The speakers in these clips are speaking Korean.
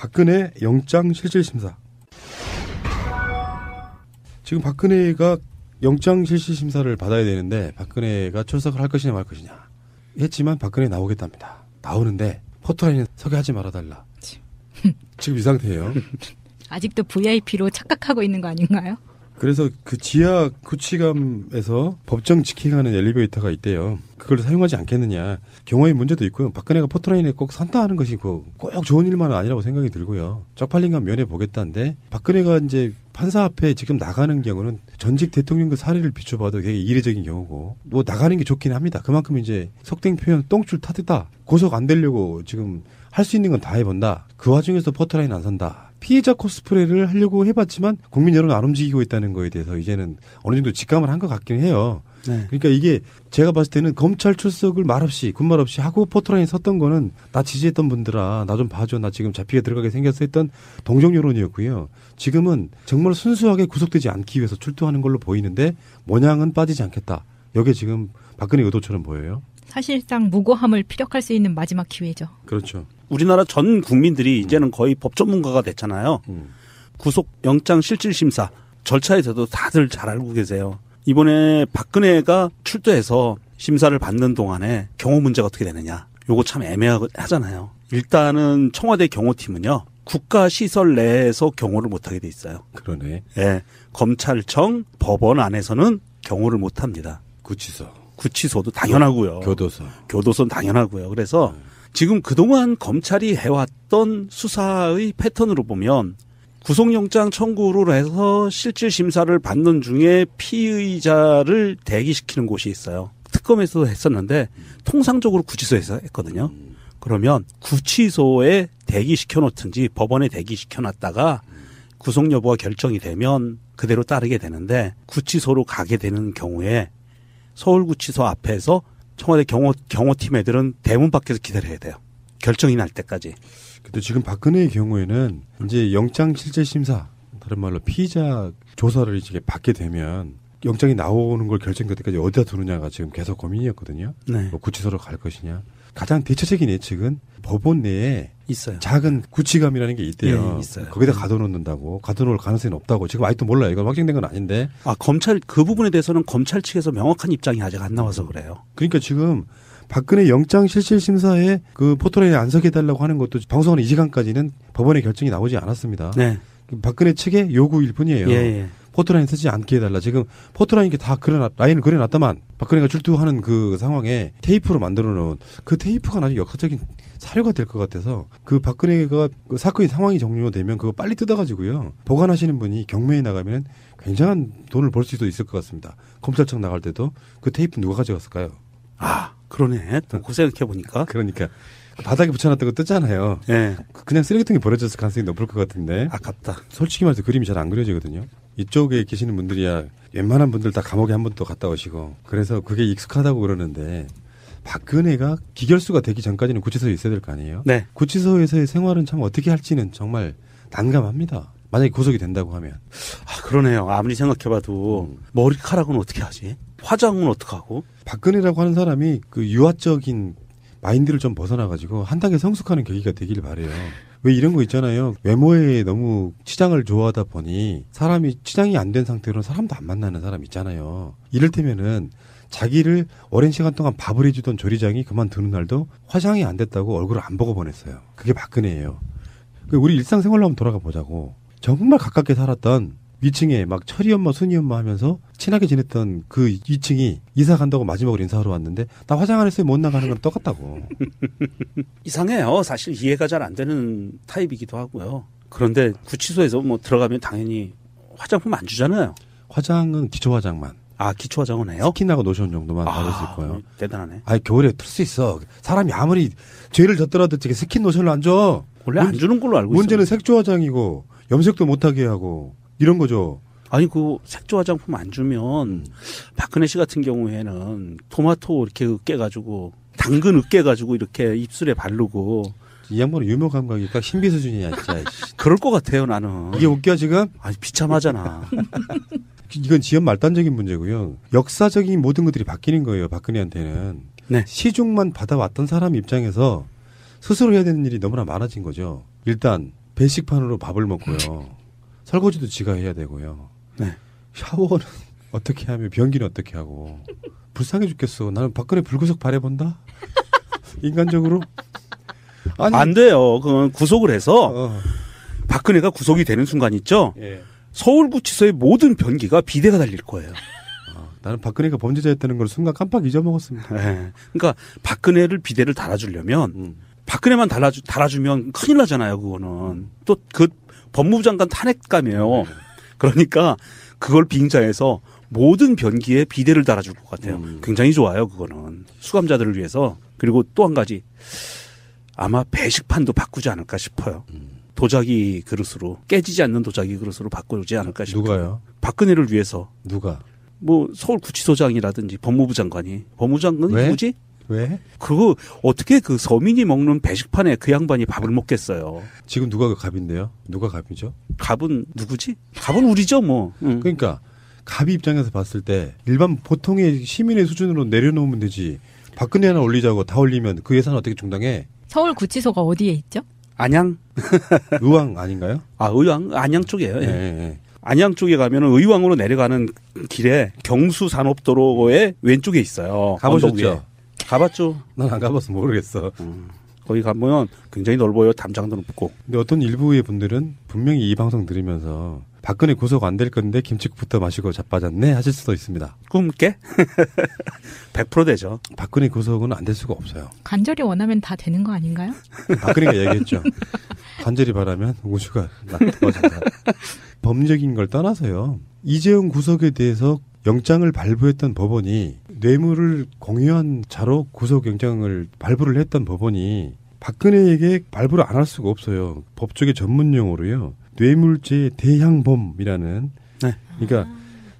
박근혜 영장실질심사. 지금 박근혜가 영장실질심사를 받아야 되는데 박근혜가 출석을 할 것이냐 말 것이냐 했지만 박근혜 나오겠답니다. 나오는데 포토라인에 서게 하지 말아달라. 지금 이 상태예요. 아직도 VIP로 착각하고 있는 거 아닌가요? 그래서 그 지하 구치감에서 법정 지키가는 엘리베이터가 있대요. 그걸 사용하지 않겠느냐. 경호의 문제도 있고요. 박근혜가 포토라인에 꼭 선다 하는 것이 꼭 좋은 일만은 아니라고 생각이 들고요. 쪽팔린 건 면해 보겠다는데 박근혜가 이제 판사 앞에 지금 나가는 경우는 전직 대통령 그 사례를 비춰봐도 되게 이례적인 경우고 뭐 나가는 게 좋긴 합니다. 그만큼 이제 속된 표현 똥줄 타듯다. 고속 안 되려고 지금 할 수 있는 건 다 해본다. 그 와중에서 포토라인 안 선다. 피해자 코스프레를 하려고 해봤지만 국민 여론 안 움직이고 있다는 거에 대해서 이제는 어느 정도 직감을 한 것 같긴 해요. 네. 그러니까 이게 제가 봤을 때는 검찰 출석을 말없이 군말 없이 하고 포토라인에 섰던 거는 나 지지했던 분들아 나 좀 봐줘 나 지금 잡히게 들어가게 생겼어 했던 동정 여론이었고요. 지금은 정말 순수하게 구속되지 않기 위해서 출두하는 걸로 보이는데 모양은 빠지지 않겠다. 이게 지금 박근혜 의도처럼 보여요. 사실상 무고함을 피력할 수 있는 마지막 기회죠. 그렇죠. 우리나라 전 국민들이 이제는 거의 법 전문가가 됐잖아요. 구속 영장 실질심사 절차에서도 다들 잘 알고 계세요. 이번에 박근혜가 출두해서 심사를 받는 동안에 경호 문제가 어떻게 되느냐. 요거 참 애매하잖아요. 일단은 청와대 경호팀은요. 국가시설 내에서 경호를 못하게 돼 있어요. 그러네. 예, 검찰청, 법원 안에서는 경호를 못합니다. 구치소도 당연하고요. 교도소는 당연하고요. 그래서 지금 그동안 검찰이 해왔던 수사의 패턴으로 보면 구속영장 청구를 해서 실질심사를 받는 중에 피의자를 대기시키는 곳이 있어요. 특검에서도 했었는데 통상적으로 구치소에서 했거든요. 그러면 구치소에 대기시켜놓든지 법원에 대기시켜놨다가 구속 여부가 결정이 되면 그대로 따르게 되는데 구치소로 가게 되는 경우에 서울구치소 앞에서 청와대 경호팀 애들은 대문 밖에서 기다려야 돼요. 결정이 날 때까지. 근데 지금 박근혜의 경우에는 이제 영장실질심사, 다른 말로 피의자 조사를 이제 받게 되면 영장이 나오는 걸 결정될 때까지 어디다 두느냐가 지금 계속 고민이었거든요. 네. 뭐 구치소로 갈 것이냐. 가장 대체적인 예측은 법원 내에 있어요. 작은 구치감이라는 게 있대요. 네, 있어요. 거기다 가둬놓는다고. 가둬놓을 가능성이 없다고. 지금 아직도 몰라요. 이건 확정된 건 아닌데. 검찰 그 부분에 대해서는 검찰 측에서 명확한 입장이 아직 안 나와서 그래요. 그러니까 지금 박근혜 영장실질심사에 그 포토라인에 안 서게 해달라고 하는 것도 방송하는 이 시간까지는 법원의 결정이 나오지 않았습니다. 네. 박근혜 측의 요구일 뿐이에요. 예. 포토라인 서지 않게 해달라. 지금 포토라인 다 라인을 그려놨다만 박근혜가 출두하는 그 상황에 테이프로 만들어 놓은 그 테이프가 나중에 역사적인 사료가 될 것 같아서 그 박근혜가 그 사건의 상황이 종료되면 그거 빨리 뜯어가지고요. 보관하시는 분이 경매에 나가면 굉장한 돈을 벌 수도 있을 것 같습니다. 검찰청 나갈 때도 그 테이프 누가 가져갔을까요? 그러네. 그 생각해보니까. 그러니까. 바닥에 붙여놨다고 뜨잖아요. 네. 그냥 쓰레기통에 버려졌을 가능성이 높을 것 같은데. 아깝다. 솔직히 말해서 그림이 잘 안 그려지거든요. 이쪽에 계시는 분들이야 웬만한 분들 다 감옥에 한 번 또 갔다 오시고 그래서 그게 익숙하다고 그러는데 박근혜가 기결수가 되기 전까지는 구치소에 있어야 될 거 아니에요. 네. 구치소에서의 생활은 참 어떻게 할지는 정말 난감합니다. 만약에 구속이 된다고 하면. 그러네요. 아무리 생각해봐도 머리카락은 어떻게 하지? 화장은 어떻게 하고? 박근혜라고 하는 사람이 그 유아적인 마인드를 좀 벗어나가지고 한 단계 성숙하는 계기가 되기를 바래요. 왜 이런 거 있잖아요. 외모에 너무 치장을 좋아하다 보니 사람이 치장이 안 된 상태로는 사람도 안 만나는 사람 있잖아요. 이를테면은 자기를 오랜 시간 동안 밥을 해주던 조리장이 그만두는 날도 화장이 안 됐다고 얼굴을 안 보고 보냈어요. 그게 박근혜예요. 우리 일상생활로 한번 돌아가 보자고. 정말 가깝게 살았던 위층에 막 철이 엄마 순이 엄마 하면서 친하게 지냈던 그 2층이 이사 간다고 마지막으로 인사하러 왔는데 나 화장 안 했어요 못 나가는 건 똑같다고. 이상해요. 사실 이해가 잘 안 되는 타입이기도 하고요. 그런데 구치소에서 뭐 들어가면 당연히 화장품 안 주잖아요. 화장은 기초 화장만. 기초 화장은 해요? 스킨하고 로션 정도만 바를 수 있고요. 대단하네. 겨울에 틀 수 있어. 사람이 아무리 죄를 졌더라도 스킨 로션을 안 줘. 원래 안 주는 걸로 알고 있어요. 문제는 색조 화장이고 염색도 못하게 하고 이런 거죠. 그 색조 화장품 안 주면 박근혜 씨 같은 경우에는 토마토 이렇게 으깨가지고 당근 으깨가지고 이렇게 입술에 바르고. 이 양반은 유머 감각이니까 신비 수준이야 진짜. 그럴 것 같아요 나는. 이게 웃겨 지금? 비참하잖아. 이건 지연 말단적인 문제고요. 역사적인 모든 것들이 바뀌는 거예요. 박근혜한테는. 네. 시중만 받아왔던 사람 입장에서 스스로 해야 되는 일이 너무나 많아진 거죠. 일단 배식판으로 밥을 먹고요. 설거지도 지가 해야 되고요. 네. 샤워는 어떻게 하며 변기는 어떻게 하고. 불쌍해 죽겠어. 나는 박근혜 불구속 바라본다. 인간적으로. 아니, 안 돼요. 그건 구속을 해서 박근혜가 구속이 되는 순간 있죠. 예. 서울구치소의 모든 변기가 비대가 달릴 거예요. 나는 박근혜가 범죄자였다는 걸 순간 깜빡 잊어먹었습니다. 네. 그러니까 박근혜를 비대를 달아주려면 박근혜만 달아주면 큰일 나잖아요. 그거는 또 그 법무부 장관 탄핵감이에요. 그러니까 그걸 빙자해서 모든 변기에 비대를 달아줄 것 같아요. 굉장히 좋아요. 그거는 수감자들을 위해서. 그리고 또 한 가지 아마 배식판도 바꾸지 않을까 싶어요. 도자기 그릇으로 깨지지 않는 도자기 그릇으로 바꾸지 않을까 싶어요. 누가요? 박근혜를 위해서. 누가? 뭐 서울구치소장이라든지 법무부 장관이. 법무부 장관이 왜? 누구지? 왜? 그거 어떻게 그 서민이 먹는 배식판에 그 양반이 밥을 먹겠어요. 지금 누가 그 갑인데요? 누가 갑이죠? 갑은 누구지? 갑은 우리죠 뭐. 그러니까 갑이 입장에서 봤을 때 일반 보통의 시민의 수준으로 내려놓으면 되지. 박근혜 하나 올리자고 다 올리면 그 예산 어떻게 충당해? 서울구치소가 어디에 있죠? 안양? 의왕 아닌가요? 아, 의왕? 안양 쪽이에요. 예. 네. 안양 쪽에 가면은 의왕으로 내려가는 길에 경수산업도로의 왼쪽에 있어요. 가보셨죠? 가봤죠. 난 안 가봐서 모르겠어. 거기 가면 굉장히 넓어요. 담장도 높고. 근데 어떤 일부의 분들은 분명히 이 방송 들으면서 박근혜 구속 안 될 건데 김치국부터 마시고 자빠졌네 하실 수도 있습니다. 꿈깨? 100% 되죠. 박근혜 구속은 안 될 수가 없어요. 간절히 원하면 다 되는 거 아닌가요? 박근혜가 얘기했죠. 간절히 바라면 우주가 나타나다. 법적인 걸 떠나서요. 이재용 구속에 대해서 영장을 발부했던 법원이 뇌물을 공유한 자로 구속영장을 발부를 했던 법원이 박근혜에게 발부를 안 할 수가 없어요. 법조계 전문 용어로요. 뇌물죄 대향범이라는 네. 그러니까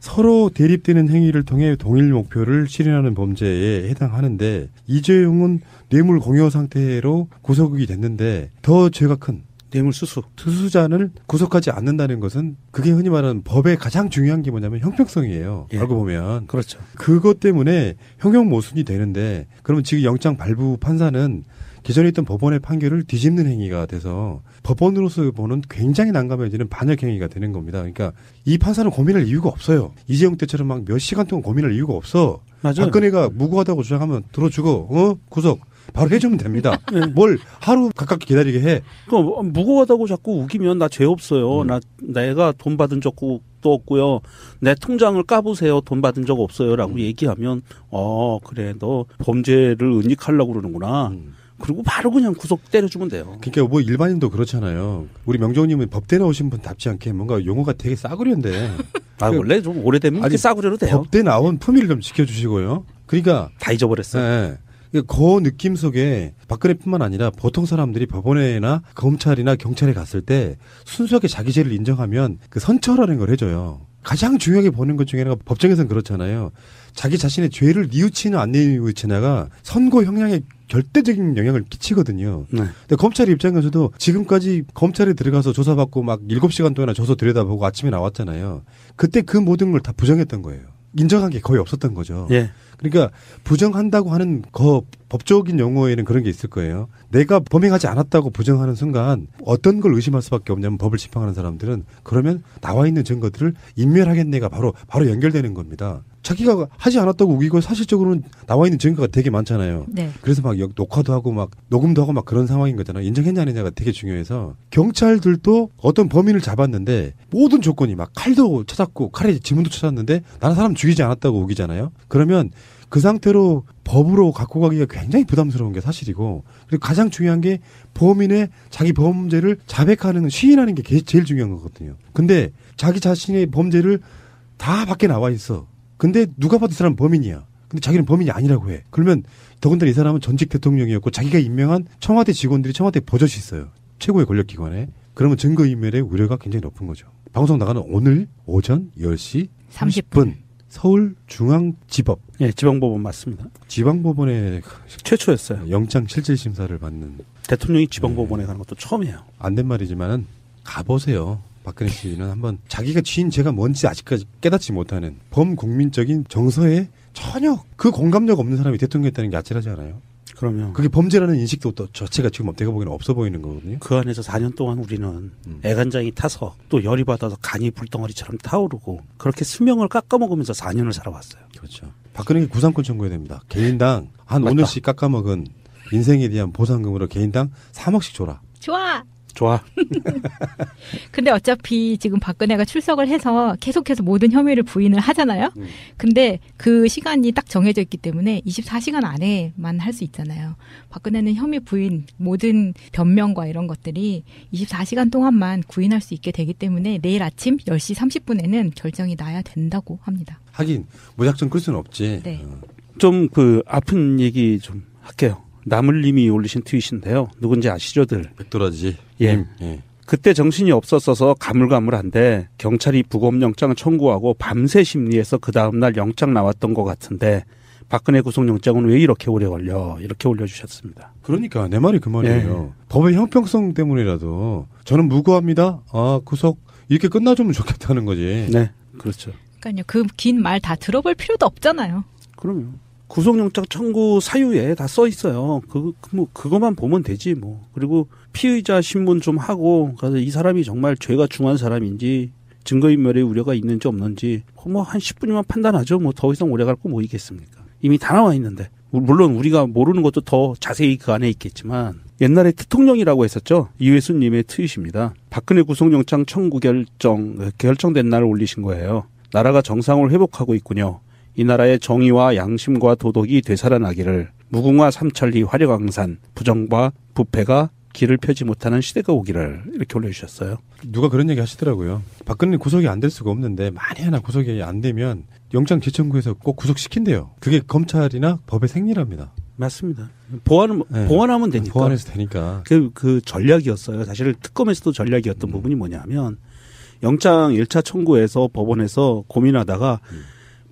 서로 대립되는 행위를 통해 동일 목표를 실현하는 범죄에 해당하는데 이재용은 뇌물 공여 상태로 구속이 됐는데 더 죄가 큰 뇌물 수수. 수수자를 구속하지 않는다는 것은 그게 흔히 말하는 법의 가장 중요한 게 뭐냐면 형평성이에요. 예. 알고 보면. 그렇죠. 그것 때문에 형용 모순이 되는데 그러면 지금 영장 발부 판사는 기존에 있던 법원의 판결을 뒤집는 행위가 돼서 법원으로서 보는 굉장히 난감해지는 반역 행위가 되는 겁니다. 그러니까 이 판사는 고민할 이유가 없어요. 이재용 때처럼 막 몇 시간 동안 고민할 이유가 없어. 맞아요. 박근혜가 무고하다고 주장하면 들어주고 구속 바로 해주면 됩니다. 뭘 하루 가깝게 기다리게 해. 무고하다고 자꾸 우기면 나 죄 없어요. 내가 돈 받은 적도 없고요. 내 통장을 까보세요. 돈 받은 적 없어요라고 얘기하면 그래 너 범죄를 은닉하려고 그러는구나. 그리고 바로 그냥 구속 때려주면 돼요. 그러니까 뭐 일반인도 그렇잖아요. 우리 명정님은 법대 나오신 분답지 않게 뭔가 용어가 되게 싸구려인데. 원래 좀 오래되면 이렇게 싸구려도 돼요. 법대 나온 품위를 좀 지켜주시고요. 그러니까 다 잊어버렸어요. 네. 그 느낌 속에 박근혜뿐만 아니라 보통 사람들이 법원에나 검찰이나 경찰에 갔을 때 순수하게 자기 죄를 인정하면 그 선처라는 걸 해줘요. 가장 중요하게 보는 것 중에 하나가 법정에서는 그렇잖아요. 자기 자신의 죄를 뉘우치나 안 뉘우치나가 선고 형량에 결대적인 영향을 끼치거든요. 네. 근데 검찰 입장에서도 지금까지 검찰에 들어가서 조사받고 막 7시간 동안 조서 들여다보고 아침에 나왔잖아요. 그때 그 모든 걸 다 부정했던 거예요. 인정한 게 거의 없었던 거죠. 예. 그러니까 부정한다고 하는 법적인 용어에는 그런 게 있을 거예요. 내가 범행하지 않았다고 부정하는 순간 어떤 걸 의심할 수밖에 없냐면 법을 집행하는 사람들은 그러면 나와 있는 증거들을 인멸하겠네가 바로 연결되는 겁니다. 자기가 하지 않았다고 우기고 사실적으로는 나와 있는 증거가 되게 많잖아요. 네. 그래서 막 녹화도 하고 막 녹음도 하고 막 그런 상황인 거잖아요. 인정했냐 안 했냐가 되게 중요해서 경찰들도 어떤 범인을 잡았는데 모든 조건이 막 칼도 찾았고 칼에 지문도 찾았는데 나는 사람 죽이지 않았다고 우기잖아요. 그러면 그 상태로 법으로 갖고 가기가 굉장히 부담스러운 게 사실이고 그리고 가장 중요한 게 범인의 자기 범죄를 자백하는 시인하는 게 제일 중요한 거거든요. 근데 자기 자신의 범죄를 다 밖에 나와 있어. 근데 누가 봐도 이 사람은 범인이야. 근데 자기는 범인이 아니라고 해. 그러면 더군다나 이 사람은 전직 대통령이었고 자기가 임명한 청와대 직원들이 청와대에 버젓이 있어요. 최고의 권력기관에. 그러면 증거인멸의 우려가 굉장히 높은 거죠. 방송 나가는 오늘 오전 10시 30분 서울중앙지법. 예, 지방법원 맞습니다. 지방법원에 최초였어요. 영장 실질 심사를 받는. 대통령이 지방법원에 가는 것도 처음이에요. 안 된 말이지만은 가보세요. 박근혜 씨는 한번 자기가 지은 죄가 뭔지 아직까지 깨닫지 못하는 범국민적인 정서에 전혀 그 공감력 없는 사람이 대통령이었다는 게 아찔하지 않아요? 그러면 그게 범죄라는 인식도 또 자체가 지금 내가 보기에는 없어 보이는 거거든요. 그 안에서 4년 동안 우리는 애간장이 타서 또 열이 받아서 간이 불덩어리처럼 타오르고 그렇게 수명을 깎아먹으면서 4년을 살아왔어요. 그렇죠. 박근혜가 구상권 청구해야 됩니다. 개인당 한 맞다. 5년씩 깎아먹은 인생에 대한 보상금으로 개인당 3억씩 줘라. 좋아. 근데 어차피 지금 박근혜가 출석을 해서 계속해서 모든 혐의를 부인을 하잖아요. 근데 그 시간이 딱 정해져 있기 때문에 24시간 안에만 할 수 있잖아요. 박근혜는 혐의 부인, 모든 변명과 이런 것들이 24시간 동안만 구인할 수 있게 되기 때문에 내일 아침 10시 30분에는 결정이 나야 된다고 합니다. 하긴 무작정 끌 수는 없지. 네. 좀 그 아픈 얘기 좀 할게요. 나물님이 올리신 트윗인데요. 누군지 아시죠들? 백도라지. 예. 그때 정신이 없었어서 가물가물한데 경찰이 부검영장 청구하고 밤새 심리해서 그 다음날 영장 나왔던 것 같은데 박근혜 구속영장은 왜 이렇게 오래 걸려? 이렇게 올려주셨습니다. 그러니까 내 말이 그 말이에요. 법의 형평성 때문이라도 저는 무고합니다. 구속 이렇게 끝나주면 좋겠다는 거지. 네, 그렇죠. 그러니까요. 그 긴 말 다 들어볼 필요도 없잖아요. 그럼요. 구속영장 청구 사유에 다 써 있어요. 그거만 보면 되지 뭐. 그리고 피의자 신문 좀 하고 가서 이 사람이 정말 죄가 중한 사람인지 증거인멸의 우려가 있는지 없는지 뭐 한 10분이면 판단하죠. 뭐 더 이상 오래 갈 거 뭐 있겠습니까? 이미 다 나와 있는데. 물론 우리가 모르는 것도 더 자세히 그 안에 있겠지만 옛날에 대통령이라고 했었죠. 이회수님의 트윗입니다. 박근혜 구속영장 청구 결정된 날 올리신 거예요. 나라가 정상을 회복하고 있군요. 이 나라의 정의와 양심과 도덕이 되살아나기를 무궁화 삼천리 화려강산 부정과 부패가 길을 펴지 못하는 시대가 오기를 이렇게 올려주셨어요. 누가 그런 얘기 하시더라고요. 박근혜 구속이 안 될 수가 없는데 만에 하나 구속이 안 되면 영장 재청구해서 꼭 구속시킨대요. 그게 검찰이나 법의 생리랍니다. 맞습니다. 보완하면 되니까. 보완해서 되니까. 그 전략이었어요. 사실 특검에서도 전략이었던 부분이 뭐냐면 영장 1차 청구에서 법원에서 고민하다가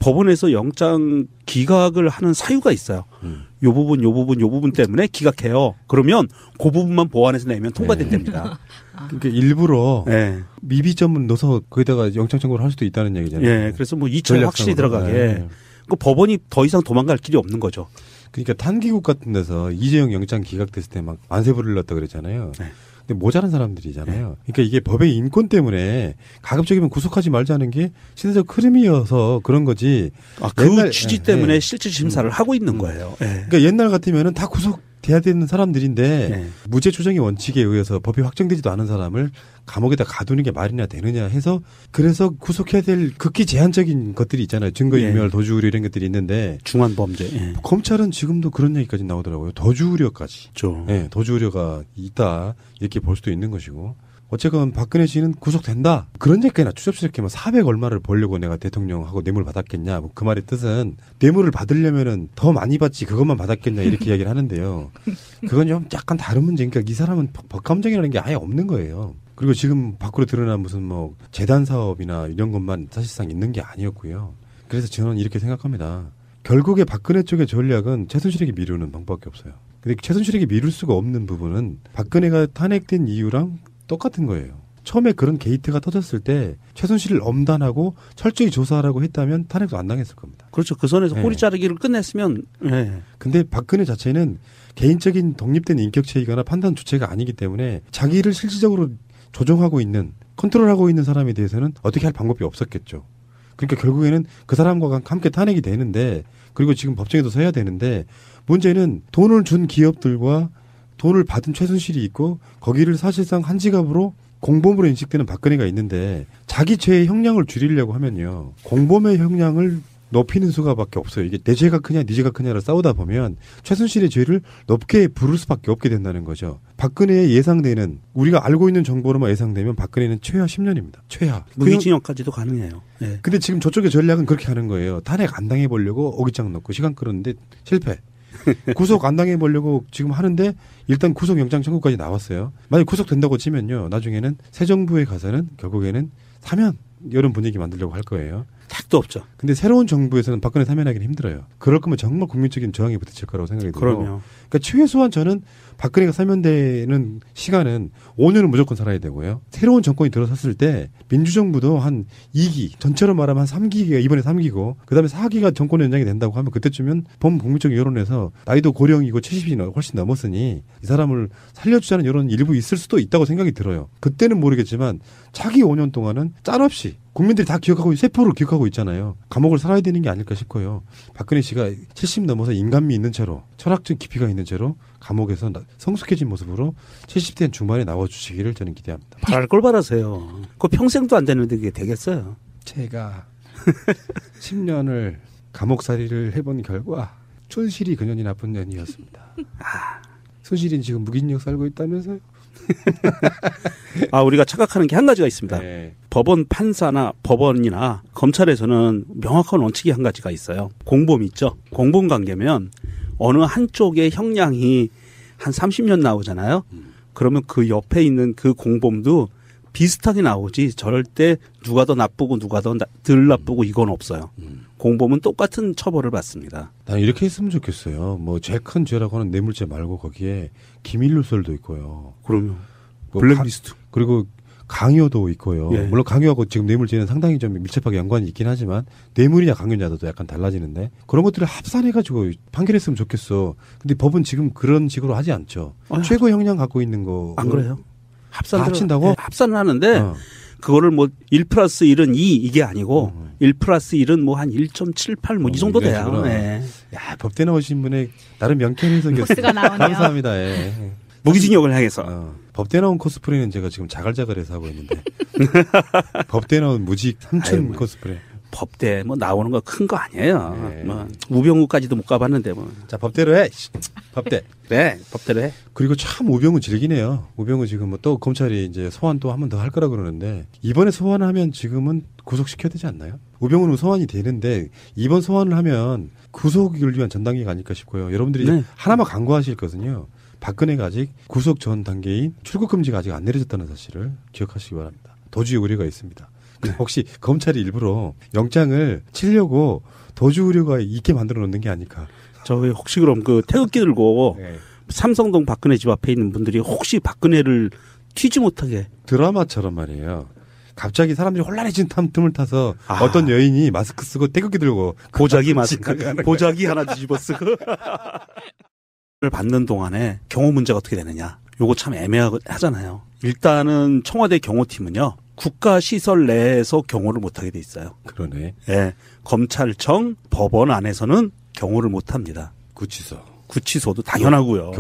법원에서 영장 기각을 하는 사유가 있어요. 요 부분 때문에 기각해요. 그러면 그 부분만 보완해서 내면 통과된답니다. 그러니까 일부러 미비점을 넣어서 거기다가 영장 청구를 할 수도 있다는 얘기잖아요. 예, 그래서 뭐 2차 확실히 들어가게. 그 법원이 더 이상 도망갈 길이 없는 거죠. 그러니까 탄기국 같은 데서 이재용 영장 기각됐을 때 막 만세 부르렀다 그랬잖아요. 네. 근데 모자란 사람들이잖아요. 그러니까 이게 법의 인권 때문에 가급적이면 구속하지 말자는 게 시대적 흐름이어서 그런 거지. 그 취지 때문에 실질 심사를 하고 있는 거예요. 그러니까 옛날 같으면은 다 구속돼야 되는 사람들인데 무죄 추정의 원칙에 의해서 법이 확정되지도 않은 사람을 감옥에다 가두는 게 말이나 되느냐 해서 그래서 구속해야 될 극히 제한적인 것들이 있잖아요. 증거인멸, 도주우려 이런 것들이 있는데 중한 범죄. 검찰은 지금도 그런 얘기까지 나오더라고요. 도주우려까지. 도주우려가 있다 이렇게 볼 수도 있는 것이고. 어쨌건 박근혜 씨는 구속된다. 그런 얘기까지나 추접스럽게 400 얼마를 벌려고 내가 대통령하고 뇌물 받았겠냐. 그 말의 뜻은 뇌물을 받으려면은 더 많이 받지 그것만 받았겠냐 이렇게 이야기를 하는데요. 그건 좀 약간 다른 문제니까 이 사람은 법감정이라는 게 아예 없는 거예요. 그리고 지금 밖으로 드러난 무슨 뭐 재단 사업이나 이런 것만 사실상 있는 게 아니었고요. 그래서 저는 이렇게 생각합니다. 결국에 박근혜 쪽의 전략은 최순실에게 미루는 방법밖에 없어요. 근데 최순실에게 미룰 수가 없는 부분은 박근혜가 탄핵된 이유랑 똑같은 거예요. 처음에 그런 게이트가 터졌을 때 최순실을 엄단하고 철저히 조사하라고 했다면 탄핵도 안 당했을 겁니다. 그렇죠. 그 선에서 꼬리 자르기를 끝냈으면. 근데 박근혜 자체는 개인적인 독립된 인격체이거나 판단 주체가 아니기 때문에 자기를 실질적으로 조종하고 있는, 컨트롤하고 있는 사람에 대해서는 어떻게 할 방법이 없었겠죠. 그러니까 결국에는 그 사람과 함께 탄핵이 되는데, 그리고 지금 법정에도 서야 되는데, 문제는 돈을 준 기업들과 돈을 받은 최순실이 있고 거기를 사실상 한 지갑으로 공범으로 인식되는 박근혜가 있는데 자기 죄의 형량을 줄이려고 하면요. 공범의 형량을 높이는 수가밖에 없어요. 이게 내 죄가 크냐 네 죄가 크냐를 싸우다 보면 최순실의 죄를 높게 부를 수밖에 없게 된다는 거죠. 박근혜의 예상되는 우리가 알고 있는 정보로만 예상되면 박근혜는 최하 10년입니다. 최하. 무기징역까지도 가능해요. 근데 지금 저쪽의 전략은 그렇게 하는 거예요. 탄핵 안 당해보려고 오기장 넣고 시간 끌었는데 실패. 구속 안 당해보려고 지금 하는데 일단 구속영장 청구까지 나왔어요. 만약 구속된다고 치면요. 나중에는 새 정부에 가서는 결국에는 사면 이런 분위기 만들려고 할 거예요. 딱 아직도 없죠. 근데 새로운 정부에서는 박근혜 사면하기는 힘들어요. 그럴 거면 정말 국민적인 저항이 부딪힐 거라고 생각이 들고. 그럼요. 그러니까 최소한 저는 박근혜가 사면되는 시간은 5년은 무조건 살아야 되고요. 새로운 정권이 들어섰을 때 민주정부도 한 2기, 전체로 말하면 한 3기가 이번에 3기고 그다음에 4기가 정권 연장이 된다고 하면 그때쯤은 범국민적 여론에서 나이도 고령이고 70이 훨씬 넘었으니 이 사람을 살려주자는 여론이 일부 있을 수도 있다고 생각이 들어요. 그때는 모르겠지만 차기 5년 동안은 짤없이 국민들이 다 기억하고 세포를 기억하고 있잖아요. 감옥을 살아야 되는 게 아닐까 싶어요. 박근혜 씨가 70 넘어서 인간미 있는 채로 철학적 깊이가 있는 채로 감옥에서 성숙해진 모습으로 70대 중반에 나와주시기를 저는 기대합니다. 바랄 걸 바라세요. 그거 평생도 안 되는데 그게 되겠어요. 제가 10년을 감옥살이를 해본 결과 촌실이 그년이 나쁜 년이었습니다. 순실이는 지금 무기징역 살고 있다면서요? 우리가 착각하는 게 한 가지가 있습니다. 네. 법원 판사나 법원이나 검찰에서는 명확한 원칙이 한 가지가 있어요. 공범 있죠. 공범 관계면 어느 한쪽의 형량이 한 30년 나오잖아요. 그러면 그 옆에 있는 그 공범도 비슷하게 나오지 절대 누가 더 나쁘고 누가 더 덜 나쁘고 이건 없어요. 공범은 똑같은 처벌을 받습니다. 난 이렇게 했으면 좋겠어요. 뭐 제일 큰 죄라고 하는 뇌물죄 말고 거기에 기밀누설도 있고요. 그럼요. 뭐 블랙리스트. 그리고 강요도 있고요. 예. 물론 강요하고 지금 뇌물죄는 상당히 좀 밀접하게 연관이 있긴 하지만 뇌물이냐 강요냐도 약간 달라지는데 그런 것들을 합산해가지고 판결했으면 좋겠어. 근데 법은 지금 그런 식으로 하지 않죠. 최고 형량 갖고 있는 거. 안 그래요? 합친다고? 네, 합산을 하는데 그거를 뭐 1+1은 2 이게 아니고 1+1은 뭐 한 1.78 뭐 이 정도 돼요. 네. 야, 법대 나오신 분의 나름 명쾌한 해석이었어요. 코스가 나오네요. 감사합니다. 예. 무기징역을 향해서. 법대 나온 코스프레는 제가 지금 자갈자갈해서 하고 있는데 법대 나온 무직 삼촌 코스프레. 법대 뭐 나오는 거 큰 거 아니에요. 네. 뭐 우병우까지도 못 가봤는데 뭐. 자, 법대로 해. 법대. 네, 법대로 해. 그리고 참 우병우 즐기네요. 우병우 지금 뭐 또 검찰이 이제 소환 또 한 번 더 할 거라 그러는데 이번에 소환하면 지금은 구속시켜야 되지 않나요? 우병우는 소환이 되는데 이번 소환을 하면 구속을 위한 전 단계가 아닐까 싶고요. 여러분들이 네. 하나만 간과하실 거거든요. 박근혜가 아직 구속 전 단계인 출국 금지가 아직 안 내려졌다는 사실을 기억하시기 바랍니다. 도주 우려가 있습니다. 네. 혹시 검찰이 일부러 영장을 치려고 도주 우려가 있게 만들어 놓는 게 아닐까? 저희 혹시 그럼 그 태극기 들고 네. 삼성동 박근혜 집 앞에 있는 분들이 혹시 박근혜를 튀지 못하게 드라마처럼 말이에요. 갑자기 사람들이 혼란해진 틈을 타서 어떤 여인이 마스크 쓰고 태극기 들고 보자기 마스크 보자기 하나 뒤집어 쓰고 를 받는 동안에 경호 문제가 어떻게 되느냐. 요거 참 애매하잖아요. 일단은 청와대 경호팀은요. 국가시설 내에서 경호를 못하게 돼 있어요. 그러네. 예, 검찰청, 법원 안에서는 경호를 못합니다. 구치소도 당연하고요.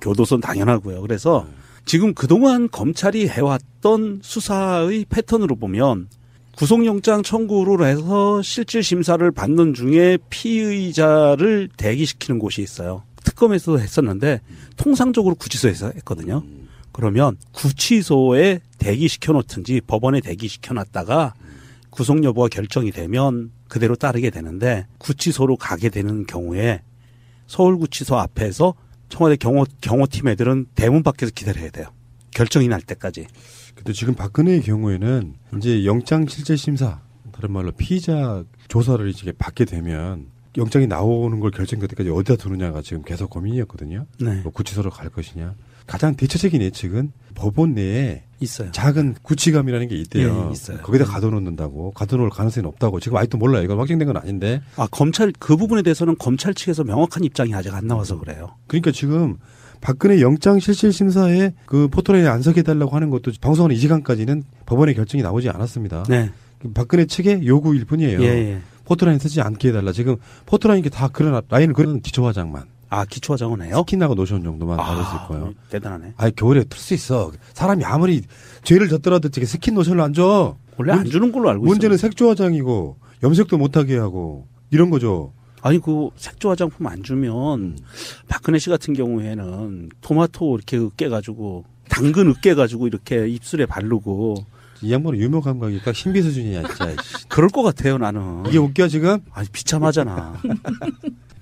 교도소는 당연하고요. 그래서 지금 그동안 검찰이 해왔던 수사의 패턴으로 보면 구속영장 청구를 해서 실질 심사를 받는 중에 피의자를 대기시키는 곳이 있어요. 특검에서도 했었는데 통상적으로 구치소에서 했거든요. 그러면 구치소에 대기시켜 놓든지 법원에 대기시켜 놨다가 구속 여부가 결정이 되면 그대로 따르게 되는데 구치소로 가게 되는 경우에 서울구치소 앞에서 청와대 경호팀 애들은 대문 밖에서 기다려야 돼요. 결정이 날 때까지. 근데 지금 박근혜의 경우에는 이제 영장 실질 심사, 다른 말로 피의자 조사를 이제 받게 되면 영장이 나오는 걸 결정될 때까지 어디다 두느냐가 지금 계속 고민이었거든요. 네. 뭐 구치소로 갈 것이냐. 가장 대체적인 예측은 법원 내에 있어요. 작은 구치감이라는 게 있대요. 네, 있어요. 거기다 가둬놓는다고. 가둬놓을 가능성이 없다고. 지금 아직도 몰라요. 이건 확정된 건 아닌데. 검찰 그 부분에 대해서는 검찰 측에서 명확한 입장이 아직 안 나와서 그래요. 그러니까 지금 박근혜 영장 실질 심사에 그 포토라인에 안 서게 해달라고 하는 것도 방송하는 이 시간까지는 법원의 결정이 나오지 않았습니다. 네. 박근혜 측의 요구일 뿐이에요. 예. 포토라인 쓰지 않게 해달라. 지금 포토라인 게 다 그런 라인을 그리는 기초화장만. 기초화장은 해요? 스킨하고 노션 정도만 받을 수 있고요. 대단하네. 겨울에 틀 수 있어. 사람이 아무리 죄를 졌더라도 되게 스킨 노션을 안 줘. 원래 안 주는 걸로 알고 있어요. 문제는 색조 화장이고 염색도 못하게 하고 이런 거죠. 그 색조 화장품 안 주면 박근혜 씨 같은 경우에는 토마토 이렇게 으깨가지고 당근 으깨가지고 이렇게 입술에 바르고 이 양반은 유머 감각이니까 신비 수준이야 진짜. 그럴 것 같아요 나는. 이게 웃겨 지금? 비참하잖아.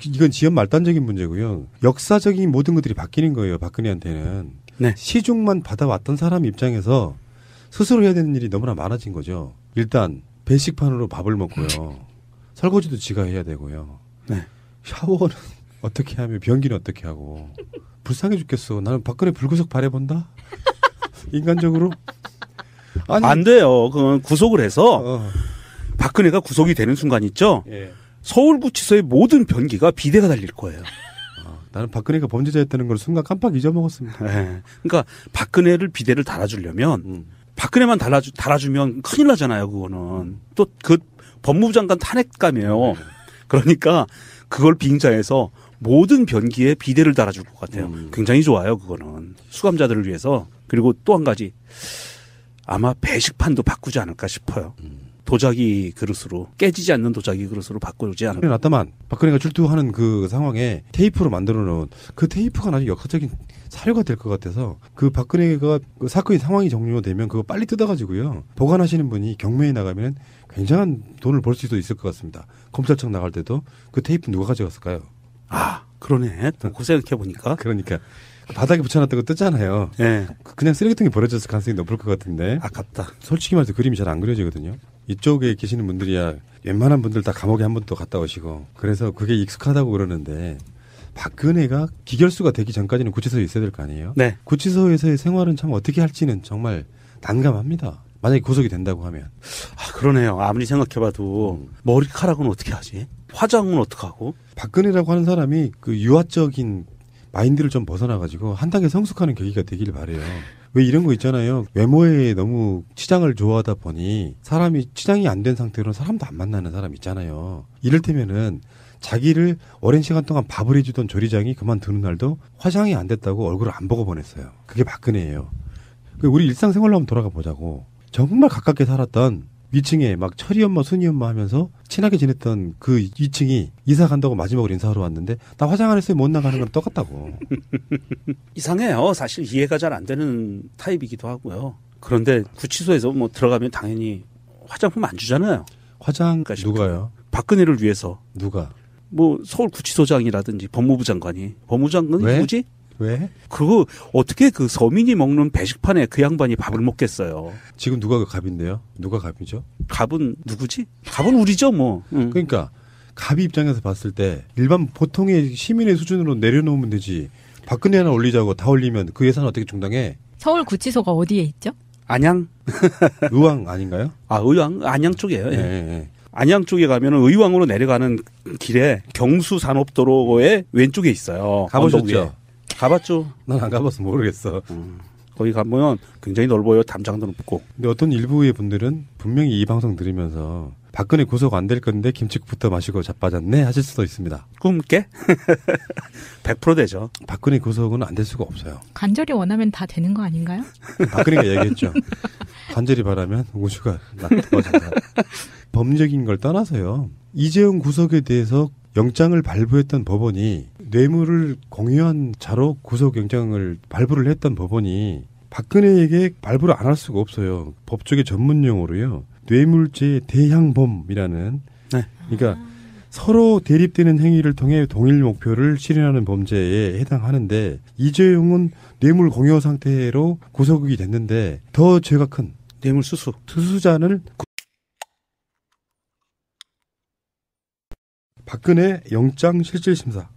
이건 지연 말단적인 문제고요. 역사적인 모든 것들이 바뀌는 거예요. 박근혜한테는. 네. 시중만 받아왔던 사람 입장에서 스스로 해야 되는 일이 너무나 많아진 거죠. 일단 배식판으로 밥을 먹고요. 설거지도 지가 해야 되고요. 네. 샤워는 어떻게 하며 변기는 어떻게 하고. 불쌍해 죽겠어. 나는 박근혜 불구속 바라본다. 인간적으로. 아니, 안 돼요. 그건 구속을 해서 박근혜가 구속이 되는 순간 있죠. 예. 서울구치소의 모든 변기가 비대가 달릴 거예요. 나는 박근혜가 범죄자였다는 걸 순간 깜빡 잊어먹었습니다. 네. 그러니까 박근혜를 비대를 달아주려면 박근혜만 달아주면 큰일 나잖아요. 그거는 또 그 법무부 장관 탄핵감이에요. 그러니까 그걸 빙자해서 모든 변기에 비대를 달아줄 것 같아요. 굉장히 좋아요. 그거는 수감자들을 위해서. 그리고 또 한 가지 아마 배식판도 바꾸지 않을까 싶어요. 도자기 그릇으로 깨지지 않는 도자기 그릇으로 바꾸지 않을까. 났다만 박근혜가 출두하는 그 상황에 테이프로 만들어놓은 그 테이프가 나중에 역사적인 사료가 될 것 같아서 그 박근혜가 그 사건이 상황이 종료되면 그거 빨리 뜯어가지고요 보관하시는 분이 경매에 나가면 굉장한 돈을 벌 수도 있을 것 같습니다. 검찰청 나갈 때도 그 테이프 누가 가져갔을까요? 아 그러네. 그 생각해 보니까. 그러니까 바닥에 붙여놨던 거 뜨잖아요. 네. 그냥 쓰레기통에 버려졌을 가능성이 높을 것 같은데. 아깝다. 솔직히 말해서 그림이 잘 안 그려지거든요. 이쪽에 계시는 분들이야 웬만한 분들 다 감옥에 한 번 또 갔다 오시고 그래서 그게 익숙하다고 그러는데 박근혜가 기결수가 되기 전까지는 구치소에 있어야 될 거 아니에요? 네. 구치소에서의 생활은 참 어떻게 할지는 정말 난감합니다. 만약에 구속이 된다고 하면. 아, 그러네요. 아무리 생각해봐도 머리카락은 어떻게 하지? 화장은 어떻게 하고? 박근혜라고 하는 사람이 그 유아적인 마인드를 좀 벗어나가지고 한 단계 성숙하는 계기가 되길 바래요. 왜 이런 거 있잖아요. 외모에 너무 치장을 좋아하다 보니 사람이 치장이 안 된 상태로는 사람도 안 만나는 사람 있잖아요. 이를테면은 자기를 오랜 시간 동안 밥을 해주던 조리장이 그만두는 날도 화장이 안 됐다고 얼굴을 안 보고 보냈어요. 그게 박근혜예요. 우리 일상생활로 한번 돌아가 보자고. 정말 가깝게 살았던 위층에 막 철이 엄마 순이 엄마 하면서 친하게 지냈던 그 2층이 이사 간다고 마지막으로 인사하러 왔는데 나 화장 안 했어요 못 나가는 건 똑같다고. 이상해요. 사실 이해가 잘 안 되는 타입이기도 하고요. 그런데 구치소에서 뭐 들어가면 당연히 화장품 안 주잖아요. 화장 그러니까 누가요? 박근혜를 위해서. 누가? 뭐 서울구치소장이라든지 법무부 장관이. 법무부 장관이 왜? 누구지? 왜? 그거 어떻게 그 서민이 먹는 배식판에 그 양반이 밥을 먹겠어요. 지금 누가 그 갑인데요? 누가 갑이죠? 갑은 누구지? 갑은 우리죠 뭐. 응. 그러니까 갑이 입장에서 봤을 때 일반 보통의 시민의 수준으로 내려놓으면 되지. 박근혜 하나 올리자고 다 올리면 그 예산 어떻게 충당해? 서울구치소가 어디에 있죠? 안양? 의왕 아닌가요? 아 의왕? 안양 쪽이에요. 예. 네. 안양 쪽에 가면은 의왕으로 내려가는 길에 경수산업도로의 왼쪽에 있어요. 가보셨죠? 가봤죠. 난 안 가봐서 모르겠어. 거기 가면 굉장히 넓어요. 담장도 높고. 근데 어떤 일부의 분들은 분명히 이 방송 들으면서 박근혜 구속 안 될 건데 김치국부터 마시고 자빠졌네 하실 수도 있습니다. 꿈깨? 100% 되죠. 박근혜 구속은 안 될 수가 없어요. 간절히 원하면 다 되는 거 아닌가요? 박근혜가 얘기했죠. 간절히 바라면 우주가 나빠진다. 법적인 걸 떠나서요. 이재용 구속에 대해서 영장을 발부했던 법원이 뇌물을 공유한 자로 구속영장을 발부를 했던 법원이 박근혜에게 발부를 안 할 수가 없어요. 법조계 전문 용어로요. 뇌물죄 대향범이라는 네. 그러니까 서로 대립되는 행위를 통해 동일 목표를 실현하는 범죄에 해당하는데 이재용은 뇌물 공여 상태로 구속이 됐는데 더 죄가 큰 뇌물 수수. 수수자는 박근혜 영장실질심사.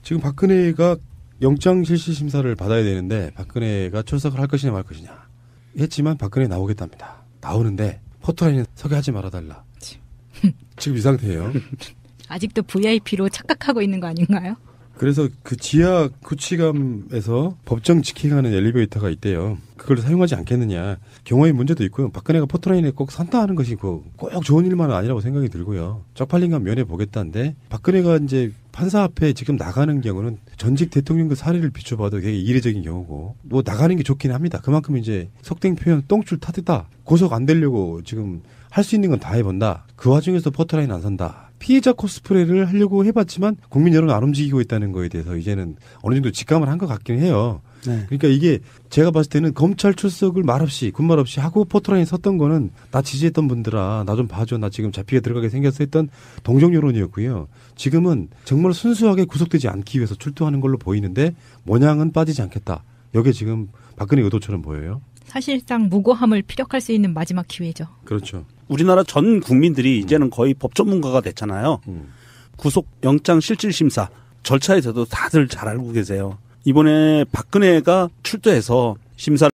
지금 박근혜가 영장실질심사를 받아야 되는데 박근혜가 출석을 할 것이냐 말 것이냐 했지만 박근혜 나오겠답니다. 나오는데 포토라인에 서게 하지 말아달라. 지금 이 상태예요. 아직도 VIP로 착각하고 있는 거 아닌가요? 그래서 그 지하 구치감에서 법정 직행하는 엘리베이터가 있대요. 그걸 사용하지 않겠느냐. 경호의 문제도 있고요. 박근혜가 포토라인에 꼭 산타하는 것이 꼭 좋은 일만은 아니라고 생각이 들고요. 쪽팔린 건 면해보겠다는데 박근혜가 이제 판사 앞에 지금 나가는 경우는 전직 대통령의 사례를 비춰봐도 되게 이례적인 경우고 뭐 나가는 게 좋긴 합니다. 그만큼 이제 속된 표현 똥줄 타듯다. 고속 안 되려고 지금 할 수 있는 건 다 해본다. 그 와중에서 포토라인 안 산다. 피해자 코스프레를 하려고 해봤지만 국민 여론 안 움직이고 있다는 거에 대해서 이제는 어느 정도 직감을 한 것 같긴 해요. 네. 그러니까 이게 제가 봤을 때는 검찰 출석을 말없이 군말 없이 하고 포토라인에 섰던 거는 나 지지했던 분들아 나 좀 봐줘 나 지금 잡히게 들어가게 생겼어 했던 동정 여론이었고요. 지금은 정말 순수하게 구속되지 않기 위해서 출두하는 걸로 보이는데 모양은 빠지지 않겠다. 이게 지금 박근혜 의도처럼 보여요. 사실상 무고함을 피력할 수 있는 마지막 기회죠. 그렇죠. 우리나라 전 국민들이 이제는 거의 법 전문가가 됐잖아요. 구속영장 실질심사 절차에 대해서도 다들 잘 알고 계세요. 이번에 박근혜가 출두해서 심사를